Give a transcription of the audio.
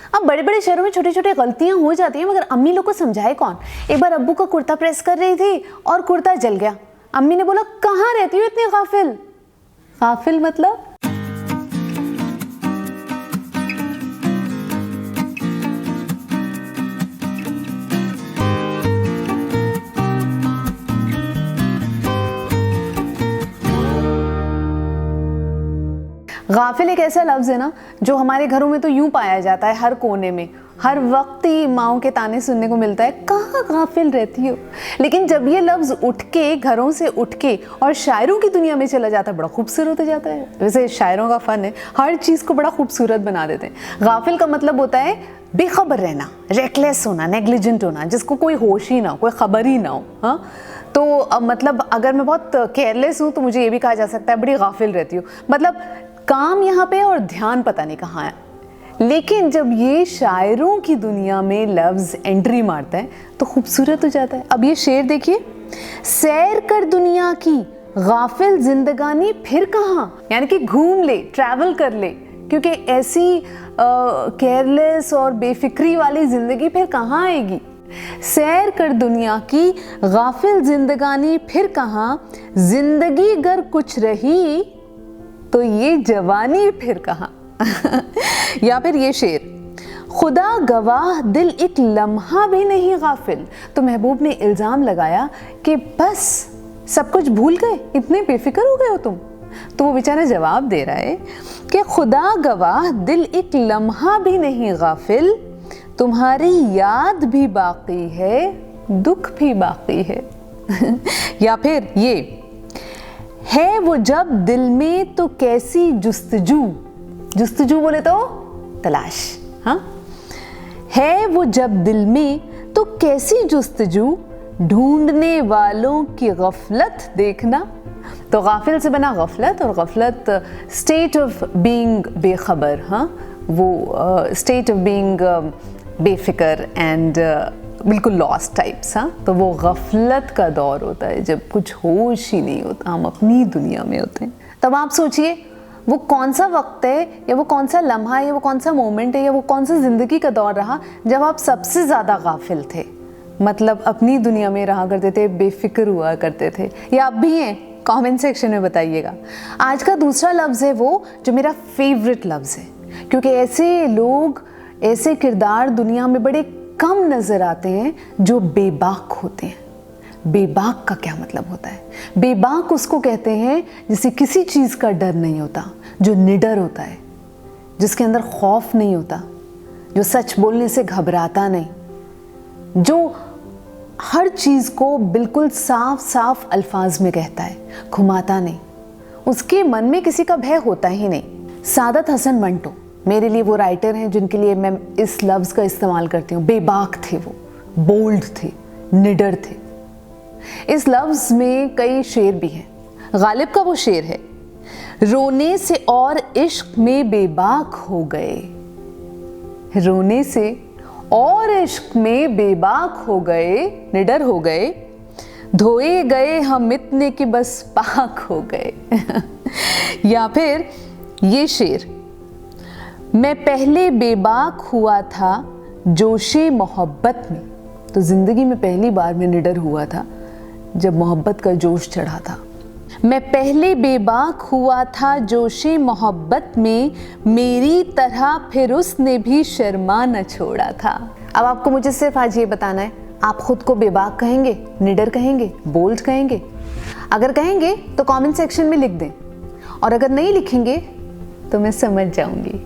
अब बड़े बड़े शहरों में छोटी छोटी गलतियां हो जाती हैं, मगर अम्मी लोग को समझाए कौन। एक बार अब्बू का कुर्ता प्रेस कर रही थी और कुर्ता जल गया। अम्मी ने बोला, कहाँ रहती हो इतनी गाफिल। गाफिल मतलब गाफिल एक ऐसा लफ्ज़ है ना जो हमारे घरों में तो यूं पाया जाता है, हर कोने में हर वक्त ही माओं के ताने सुनने को मिलता है, कहाँ गाफिल रहती हो। लेकिन जब ये लफ्ज़ उठ के घरों से उठ के और शायरों की दुनिया में चला जाता है, बड़ा खूबसूरत हो जाता है। वैसे शायरों का फ़न है, हर चीज़ को बड़ा खूबसूरत बना देते हैं। गाफिल का मतलब होता है बेखबर रहना, रेकलेस होना, नेग्लिजेंट होना, जिसको कोई होश ही ना हो, कोई खबर ही ना हो। हाँ, तो मतलब अगर मैं बहुत केयरलेस हूँ तो मुझे ये भी कहा जा सकता है बड़ी गाफिल रहती हूँ, मतलब काम यहाँ पे और ध्यान पता नहीं कहाँ है। लेकिन जब ये शायरों की दुनिया में लफ्ज़ एंट्री मारता है तो खूबसूरत हो जाता है। अब ये शेर देखिए, सैर कर दुनिया की गाफिल जिंदगानी फिर कहाँ, यानी कि घूम ले, ट्रैवल कर ले, क्योंकि ऐसी केयरलेस और बेफिक्री वाली ज़िंदगी फिर कहाँ आएगी। सैर कर दुनिया की गाफिल जिंदगानी फिर कहाँ, जिंदगी अगर कुछ रही तो ये जवानी फिर कहाँ। या फिर ये शेर, खुदा गवाह दिल एक लम्हा भी नहीं गाफिल। तो महबूब ने इल्ज़ाम लगाया कि बस सब कुछ भूल गए, इतने बेफिक्र हो गए हो तुम। तो वो बेचारा जवाब दे रहा है कि खुदा गवाह दिल एक लम्हा भी नहीं गाफिल, तुम्हारी याद भी बाकी है, दुख भी बाकी है। या फिर ये है वो जब दिल में तो कैसी जुस्तजू, जुस्तजू बोले तो तलाश। हाँ, है वो जब दिल में तो कैसी जुस्तजू, ढूंढने वालों की गफलत देखना। तो गाफिल से बना गफलत, और गफलत स्टेट ऑफ बीइंग बेखबर। हाँ, वो स्टेट ऑफ बीइंग बेफिक्र एंड बिल्कुल लॉस्ट टाइप्स। हाँ, तो वो गफलत का दौर होता है जब कुछ होश ही नहीं होता, हम अपनी दुनिया में होते हैं। तब आप सोचिए वो कौन सा वक्त है, या वो कौन सा लम्हा है, या वो कौन सा मोमेंट है, या वो कौन सा ज़िंदगी का दौर रहा जब आप सबसे ज़्यादा गाफिल थे, मतलब अपनी दुनिया में रहा करते थे, बेफिक्र हुआ करते थे, या अब भी हैं। कमेंट सेक्शन में बताइएगा। आज का दूसरा लफ्ज़ है वो जो मेरा फेवरेट लफ्ज़ है, क्योंकि ऐसे लोग, ऐसे किरदार दुनिया में बड़े कम नज़र आते हैं जो बेबाक होते हैं। बेबाक का क्या मतलब होता है? बेबाक उसको कहते हैं जिसे किसी चीज़ का डर नहीं होता, जो निडर होता है, जिसके अंदर खौफ नहीं होता, जो सच बोलने से घबराता नहीं, जो हर चीज़ को बिल्कुल साफ साफ अल्फाज में कहता है, घुमाता नहीं, उसके मन में किसी का भय होता ही नहीं। सादत हसन मंटो मेरे लिए वो राइटर हैं जिनके लिए मैं इस लफ्ज़ का इस्तेमाल करती हूँ। बेबाक थे वो, बोल्ड थे, निडर थे। इस लफ्ज़ में कई शेर भी हैं। गालिब का वो शेर है, रोने से और इश्क में बेबाक हो गए, रोने से और इश्क में बेबाक हो गए, निडर हो गए, धोए गए हम इतने कि बस पाक हो गए। या फिर ये शेर, मैं पहले बेबाक हुआ था जोशे मोहब्बत में। तो ज़िंदगी में पहली बार मैं निडर हुआ था जब मोहब्बत का जोश चढ़ा था। मैं पहले बेबाक हुआ था जोशे मोहब्बत में, मेरी तरह फिर उसने भी शर्मा न छोड़ा था। अब आपको मुझे सिर्फ आज ये बताना है, आप खुद को बेबाक कहेंगे, निडर कहेंगे, बोल्ड कहेंगे? अगर कहेंगे तो कमेंट सेक्शन में लिख दें, और अगर नहीं लिखेंगे तो मैं समझ जाऊंगी।